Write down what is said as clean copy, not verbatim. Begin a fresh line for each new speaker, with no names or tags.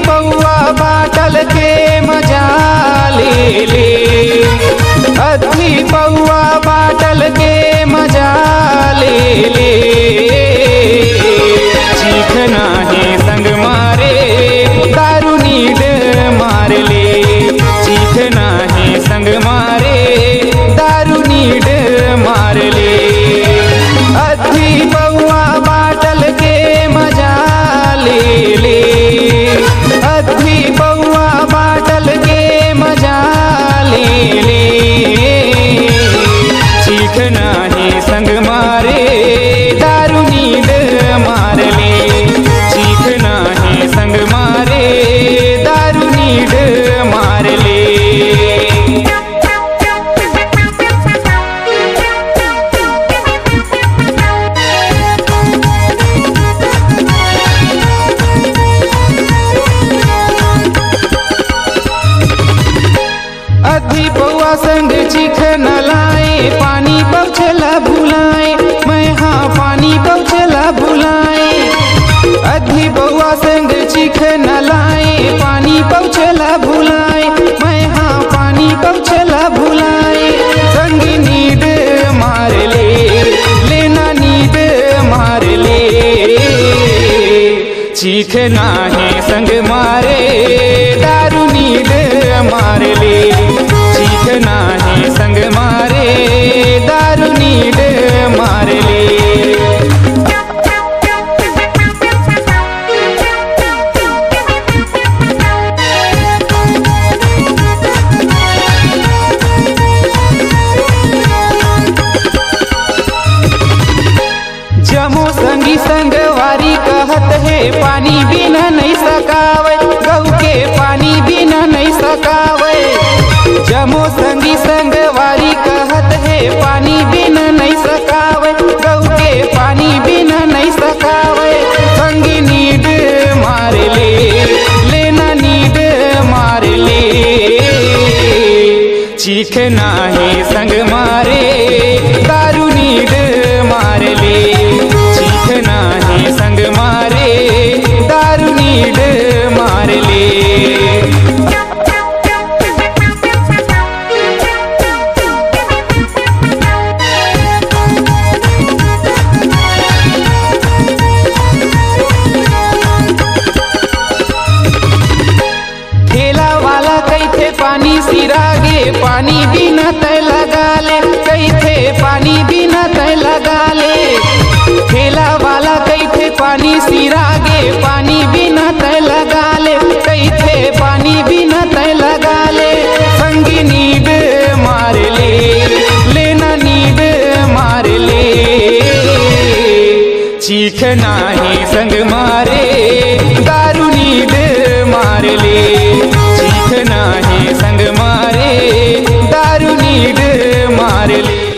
पौआ बाटल के मजा ले ले, अधी पौआ बाटल के मजा ले ले। चीखना है संग मारे दारू नीड मार ले, चीखना है संग मारे दारू नीड मार ले। अधी पौआ बाटल के मजा ले ले, अधी पौआ बाटल के मजा ले ले। चीखना है संग मारे दारू नीड मार ले, चीखना है संग मारे दारू नीड मार ले। अधी पौआ संग चिखना लाए, पानी पहुँचला भुलाए, मैं हाँ पानी पहुँचला भुलाए। अधी पौआ संग चिखना लाए, पानी पहुँचला भुलाए, मैं हाँ पानी पहुँचला भुलाए। संग नीड मार ले, लेना नीड मार ले। चीखना है संग मारे दारू नीड मार ले, चीखना है संग मारे दारू नीड मार ले। जमो संगी संगवारी कहत है पानी बिना नहीं सकावे, गऊ के पानी बिना नहीं सकावे। जमो संगी संगवारी कहत है पानी बिना नहीं सकावे, गऊ के पानी बिना नहीं सकावे। संगी नीड मार ले, लेना नीड मार ले। चीखना है संग मारे दारू नीड मार ले, चीखना है संग मारे दारू नीड मार ले। ठेला वाला कैथे पानी सिरागे, पानी बिना तय लगा ले, कैथे पानी बिना तय लगा ले। ठेला वाला कैथे पानी सिरागे, पानी बिना तय लगा ले, कैथे पानी बिना तय लगा ले। संगी नीड मार ले, लेना नीड मार ले। चीखना है संग मारे दारू नीड मार ले, चीखना है संग मारे दारू नीड मार ले।